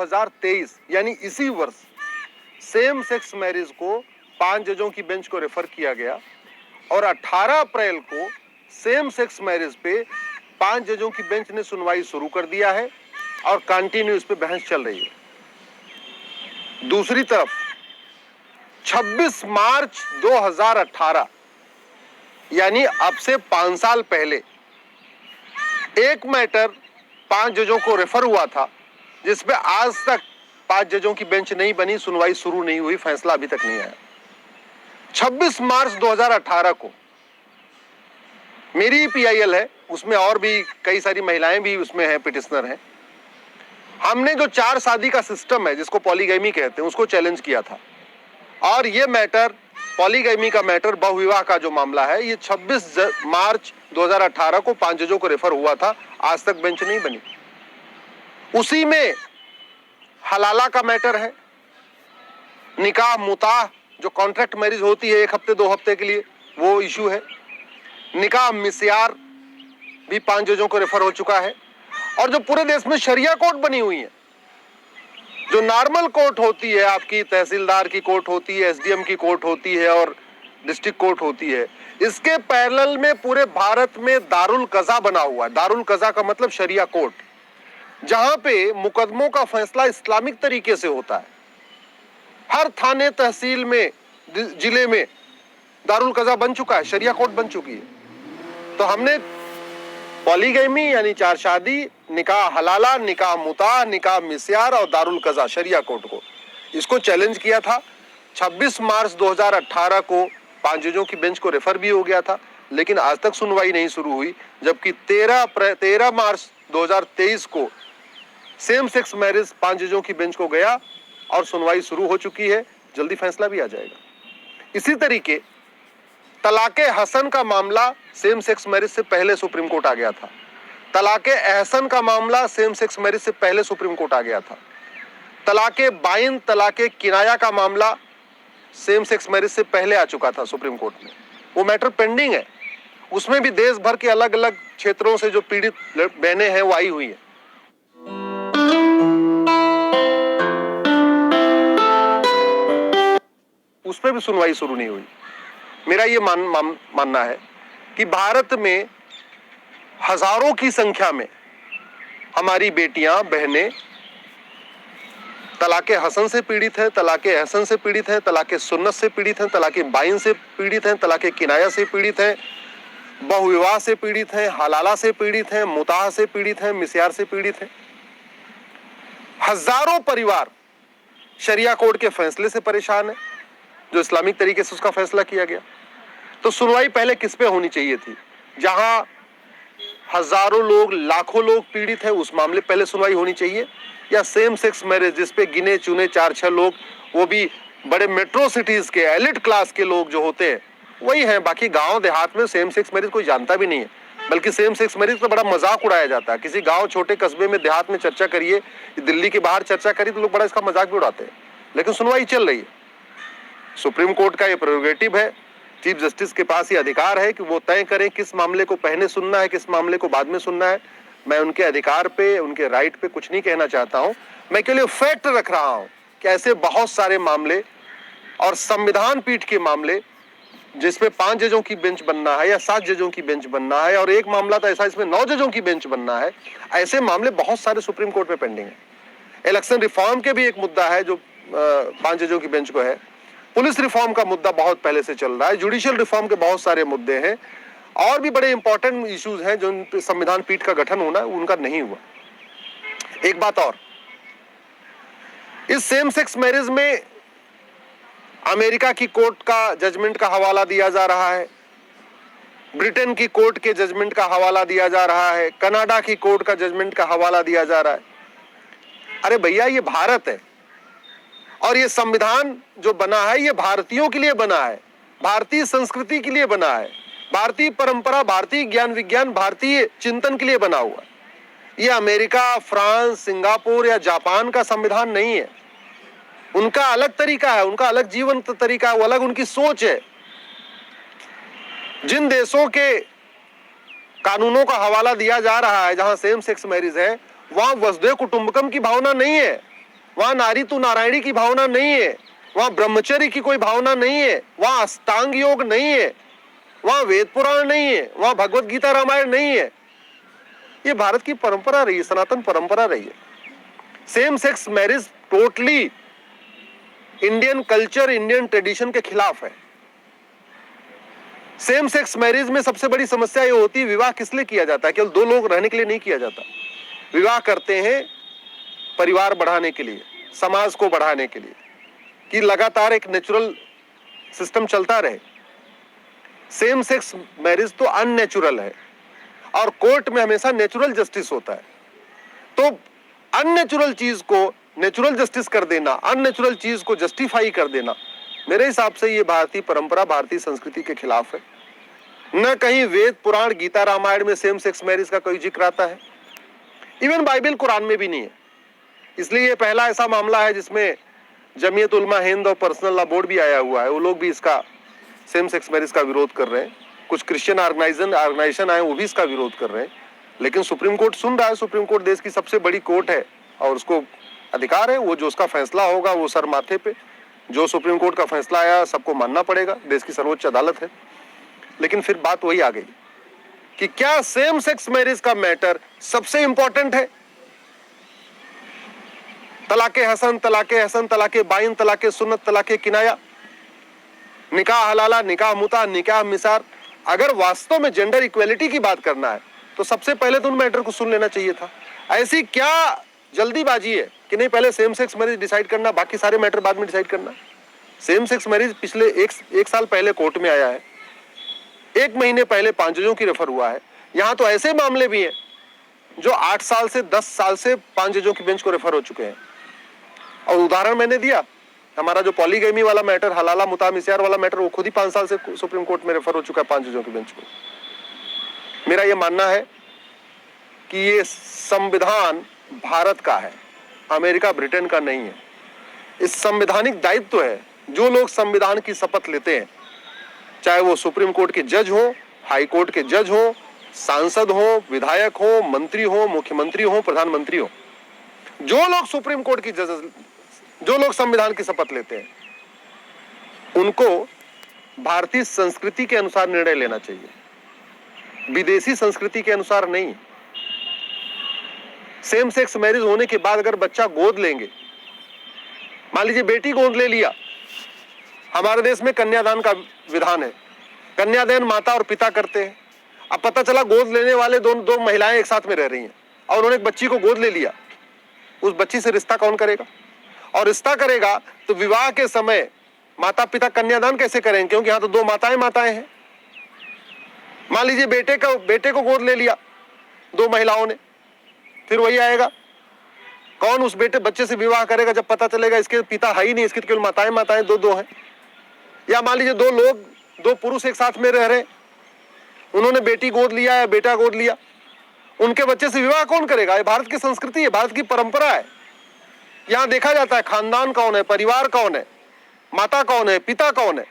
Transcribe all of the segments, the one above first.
2023 यानी इसी वर्ष सेम सेक्स मैरिज को 5 जजों की बेंच को रेफर किया गया और 18 अप्रैल को सेम सेक्स मैरिज पे 5 जजों की बेंच ने सुनवाई शुरू कर दिया है और कंटिन्यू इस पे बहस चल रही है। दूसरी तरफ 26 मार्च 2018 यानी अब से 5 साल पहले एक मैटर 5 जजों को रेफर हुआ था जिसपे आज तक 5 जजों की बेंच नहीं बनी, सुनवाई शुरू नहीं हुई, फैसला अभी तक नहीं आया। 26 मार्च 2018 को मेरी पीआईएल है, उसमें और भी कई सारी महिलाएं भी उसमें हैं, पिटिशनर हैं। हमने जो 4 शादी का सिस्टम है जिसको पॉलीगैमी कहते हैं उसको चैलेंज किया था और ये मैटर पॉलीगैमी का मैटर, बहुविवाह का जो मामला है, ये 26 मार्च 2018 को 5 जजों को रेफर हुआ था, आज तक बेंच नहीं बनी। उसी में हलाला का मैटर है, निकाह मुताह जो कॉन्ट्रैक्ट मैरिज होती है 1 हफ्ते 2 हफ्ते के लिए, वो इशू है। निकाह मिस्यार भी 5 जजों को रेफर हो चुका है। और जो पूरे देश में शरिया कोर्ट बनी हुई है, जो नॉर्मल कोर्ट होती है, आपकी तहसीलदार की कोर्ट होती है, एसडीएम की कोर्ट होती है और डिस्ट्रिक्ट कोर्ट होती है, इसके पैरेलल में पूरे भारत में दारुल कज़ा बना हुआ है। दारुल कज़ा का मतलब शरिया कोर्ट, जहां पे मुकदमों का फैसला इस्लामिक तरीके से होता है। हर थाने तहसील में, जिले में दारुल कज़ा बन चुका है, शरिया कोर्ट बन चुकी है। तो हमने पॉलीगैमी यानी 4 शादी, निकाह हलाला, निकाह मुताह, निकाह मिस्यार और दारुल कज़ा शरिया कोर्ट को, इसको चैलेंज किया था। 26 मार्च 2018 को 5 जजों की बेंच को रेफर भी हो गया था, लेकिन आज तक सुनवाई नहीं शुरू हुई। जबकि 13 मार्च 2023 को सेम सेक्स मैरिज 5 जजों की बेंच को गया और सुनवाई शुरू हो चुकी है, जल्दी फैसला भी आ जाएगा। इसी तरीके तलाके हसन का मामला सेम सेक्स मैरिज से पहले सुप्रीम कोर्ट आ गया था। तलाके एहसन का मामला सेम सेक्स मैरिज से पहले सुप्रीम कोर्ट आ गया था। तलाके बाइन, तलाके किनाया का मामला सेम सेक्स मैरिज से पहले आ चुका था सुप्रीम कोर्ट में, वो मैटर पेंडिंग है। उसमें भी देश भर के अलग अलग क्षेत्रों से जो पीड़ित बहनें हैं वो आई हुई है। उस पर भी सुनवाई शुरू नहीं हुई। मेरा ये मानना है कि भारत में हजारों की संख्या में हमारी बेटियां, बहनें तलाके हसन से पीड़ित हैं, तलाके एहसन से पीड़ित हैं, तलाके सुन्नत से पीड़ित हैं, तलाके बाइन से पीड़ित हैं, तलाके किनाया से पीड़ित हैं, बहुविवाह से पीड़ित हैं, हलाला से पीड़ित हैं, मुताह से पीड़ित हैं, मिस्यार से पीड़ित हैं। हजारों परिवार शरिया कोर्ट के फैसले से परेशान है, जो इस्लामिक तरीके से उसका फैसला किया गया। तो सुनवाई पहले किस पे होनी चाहिए थी? जहां हजारों लोग, लाखों लोग पीड़ित हैं, उस मामले पहले सुनवाई होनी चाहिए, या सेम सेक्स मैरिज जिसपे गिने चुने 4-6 लोग, वो भी बड़े मेट्रो सिटीज के एलिट क्लास के लोग जो होते हैं वही हैं। बाकी गांव देहात में सेम सेक्स मैरिज कोई जानता भी नहीं है, बल्कि सेम सेक्स मैरिज तो बड़ा मजाक उड़ाया जाता है। किसी गांव, छोटे कस्बे में, देहात में चर्चा करिए, दिल्ली के बाहर चर्चा करिए तो लोग बड़ा इसका मजाक भी उड़ाते हैं। लेकिन सुनवाई चल रही है। सुप्रीम कोर्ट का ये प्रेरोगेटिव है, चीफ जस्टिस के पास ये अधिकार है कि वो तय करें किस मामले को पहले सुनना है, किस मामले को बाद में सुनना है। मैं उनके अधिकार पे, उनके राइट पे कुछ नहीं कहना चाहता हूं। मैं केवल फैक्ट रख रहा हूं कि ऐसे बहुत सारे मामले और संविधान पीठ के मामले जिसमें 5 जजों की बेंच बनना है या 7 जजों की बेंच बनना है, और एक मामला तो ऐसा इसमें 9 जजों की बेंच बनना है, ऐसे मामले बहुत सारे सुप्रीम कोर्ट में पेंडिंग है। इलेक्शन रिफॉर्म के भी एक मुद्दा है जो 5 जजों की बेंच को है। पुलिस रिफॉर्म का मुद्दा बहुत पहले से चल रहा है। जुडिशियल रिफॉर्म के बहुत सारे मुद्दे हैं और भी बड़े इंपॉर्टेंट इश्यूज हैं जो संविधान पीठ का गठन होना है, उनका नहीं हुआ। एक बात और, इस सेम सेक्स मैरिज में अमेरिका की कोर्ट का जजमेंट का हवाला दिया जा रहा है, ब्रिटेन की कोर्ट के जजमेंट का हवाला दिया जा रहा है, कनाडा की कोर्ट का जजमेंट का हवाला दिया जा रहा है। अरे भैया, ये भारत है और ये संविधान जो बना है ये भारतीयों के लिए बना है, भारतीय संस्कृति के लिए बना है, भारतीय परंपरा, भारतीय ज्ञान विज्ञान, भारतीय चिंतन के लिए बना हुआ। ये अमेरिका, फ्रांस, सिंगापुर या जापान का संविधान नहीं है। उनका अलग तरीका है, उनका अलग जीवन तरीका है, वो अलग उनकी सोच है। जिन देशों के कानूनों का हवाला दिया जा रहा है जहां सेम सेक्स मैरिज है, वहां वसुधैव कुटुंबकम की भावना नहीं है। वहां नारी तू नारायणी की भावना नहीं है, वहां ब्रह्मचर्य की कोई भावना नहीं है, वहां अष्टांग योग नहीं है, वहां वेद पुराण नहीं है, वहां भगवत गीता रामायण नहीं है। ये भारत की परंपरा रही है, सनातन परंपरा रही है। Same sex marriage totally Indian culture, Indian tradition के खिलाफ है। सेम सेक्स मैरिज में सबसे बड़ी समस्या ये होती है, विवाह किस लिए किया जाता है? केवल दो लोग रहने के लिए नहीं किया जाता। विवाह करते हैं परिवार बढ़ाने के लिए, समाज को बढ़ाने के लिए, कि लगातार एक नेचुरल सिस्टम चलता रहे। सेम सेक्स मैरिज तो अननेचुरल है और कोर्ट में हमेशा नेचुरल जस्टिस होता है। तो अननेचुरल चीज को नेचुरल जस्टिस कर देना, अननेचुरल चीज को जस्टिफाई कर देना, मेरे हिसाब से ये भारतीय परंपरा, भारतीय संस्कृति के खिलाफ है। न कहीं वेद पुराण गीता रामायण में सेम सेक्स मैरिज का कोई जिक्र आता है, इवन बाइबल कुरान में भी नहीं है। इसलिए ये पहला ऐसा मामला है जिसमें जमीयत उलमा हिंद और पर्सनल लॉ बोर्ड भी आया हुआ है, वो लोग भी इसका सेम सेक्स मैरिज का विरोध कर रहे हैं। कुछ क्रिश्चियन ऑर्गेनाइजेशन आए, वो भी इसका विरोध कर रहे हैं। लेकिन सुप्रीम कोर्ट सुन रहा है। सुप्रीम कोर्ट देश की सबसे बड़ी कोर्ट है और उसको अधिकार है, वो जो उसका फैसला होगा वो सर माथे पे। जो सुप्रीम कोर्ट का फैसला आया सबको मानना पड़ेगा, देश की सर्वोच्च अदालत है। लेकिन फिर बात वही आ गई कि क्या सेम सेक्स मैरिज का मैटर सबसे इंपॉर्टेंट है? तलाके हसन, तलाके हसन, तलाके बाइन, तलाके सुन्नत, तलाके किनाया, निकाह हलाला, निकाह मुता, निकाह मिसार, अगर वास्तव में जेंडर इक्वेलिटी की बात करना है तो सबसे पहले तो उन मैटर को सुन लेना चाहिए था। ऐसी क्या जल्दीबाजी है कि नहीं पहले सेम सेक्स मैरिज डिसाइड करना, बाकी सारे मैटर बाद में डिसाइड करना? सेम सेक्स मैरिज पिछले एक साल पहले कोर्ट में आया है, 1 महीने पहले 5 जजों की रेफर हुआ है। यहां तो ऐसे मामले भी हैं जो 8 साल से 10 साल से 5 जजों की बेंच को रेफर हो चुके हैं। और उदाहरण मैंने दिया, हमारा जो पॉलीगैमी वाला मैटर, हलाला मुता मिस्यार वाला मैटर, वो खुद ही 5 साल से सुप्रीम कोर्ट में रेफर हो चुका है 5 जजों की बेंच को। मेरा ये मानना है कि ये संविधान भारत का है, अमेरिका ब्रिटेन का नहीं है। इस संवैधानिक दायित्व है, जो लोग संविधान की शपथ लेते हैं, चाहे वो सुप्रीम कोर्ट के जज हो, हाई कोर्ट के जज हो, सांसद हो, विधायक हो, मंत्री हो, मुख्यमंत्री हो, प्रधानमंत्री हो, जो लोग सुप्रीम कोर्ट की जज, जो लोग संविधान की शपथ लेते हैं, उनको भारतीय संस्कृति के अनुसार निर्णय लेना चाहिए, विदेशी संस्कृति के अनुसार नहीं। सेम सेक्स मैरिज होने के बाद अगर बच्चा गोद लेंगे, मान लीजिए बेटी गोद ले लिया, हमारे देश में कन्यादान का विधान है, कन्यादान माता और पिता करते हैं। अब पता चला गोद लेने वाले दो महिलाएं एक साथ में रह रही हैं और उन्होंने एक बच्ची को गोद ले लिया, उस बच्ची से रिश्ता कौन करेगा? और रिश्ता करेगा तो विवाह के समय माता पिता कन्यादान कैसे करेंगे? क्योंकि यहाँ तो 2 माताएं हैं। मान लीजिए बेटे को गोद ले लिया 2 महिलाओं ने, फिर वही आएगा, कौन उस बच्चे से विवाह करेगा जब पता चलेगा इसके पिता है ही नहीं, इसकी केवल माताएं दो हैं। या मान लीजिए 2 पुरुष एक साथ में रह रहे, उन्होंने बेटी गोद लिया या बेटा गोद लिया, उनके बच्चे से विवाह कौन करेगा? ये भारत की संस्कृति है, भारत की परंपरा है। यहां देखा जाता है खानदान कौन है, परिवार कौन है, माता कौन है, पिता कौन है।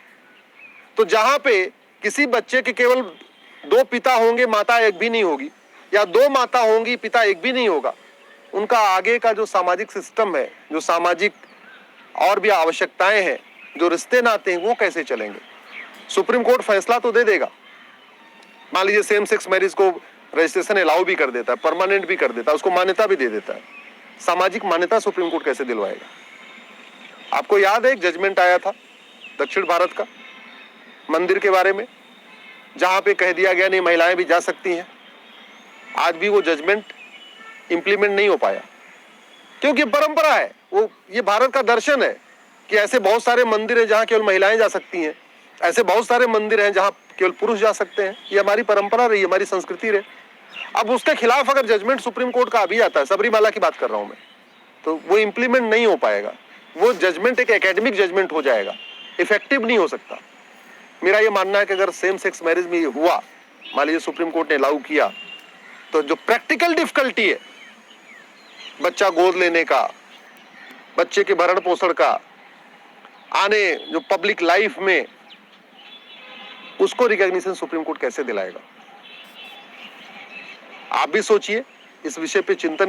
तो जहां पे किसी बच्चे के केवल 2 पिता होंगे, माता एक भी नहीं होगी, या 2 माता होंगी, पिता एक भी नहीं होगा, उनका आगे का जो सामाजिक सिस्टम है, जो सामाजिक और भी आवश्यकताएं हैं, जो रिश्ते नाते हैं, वो कैसे चलेंगे? सुप्रीम कोर्ट फैसला तो दे देगा, मान लीजिए सेम सेक्स मैरिज को रजिस्ट्रेशन अलाउ भी कर देता है, परमानेंट भी कर देता है, उसको मान्यता भी दे देता है, सामाजिक मान्यता सुप्रीम कोर्ट कैसे दिलवाएगा? आपको याद है एक जजमेंट आया था दक्षिण भारत का मंदिर के बारे में, जहां पे कह दिया गया नहीं महिलाएं भी जा सकती हैं। आज भी वो जजमेंट इंप्लीमेंट नहीं हो पाया, क्योंकि परंपरा है, वो ये भारत का दर्शन है कि ऐसे बहुत सारे मंदिर हैं जहां केवल महिलाएं जा सकती हैं, ऐसे बहुत सारे मंदिर हैं जहां केवल पुरुष जा सकते हैं। ये हमारी परंपरा रही, हमारी संस्कृति रही। अब उसके खिलाफ अगर जजमेंट सुप्रीम कोर्ट का अभी आता है, सबरीमाला की बात कर रहा हूं मैं, तो वो इंप्लीमेंट नहीं हो पाएगा। वो जजमेंट एक एकेडमिक जजमेंट हो जाएगा, इफेक्टिव नहीं हो सकता। मेरा ये मानना है कि अगर सेम सेक्स मैरिज में ये हुआ, मान लीजिए सुप्रीम कोर्ट ने अलाउ किया, तो जो प्रैक्टिकल डिफिकल्टी है बच्चा गोद लेने का, बच्चे के भरण पोषण का, आने जो पब्लिक लाइफ में, उसको रिकॉग्निशन सुप्रीम कोर्ट कैसे दिलाएगा? आप भी सोचिए, इस विषय पे चिंतन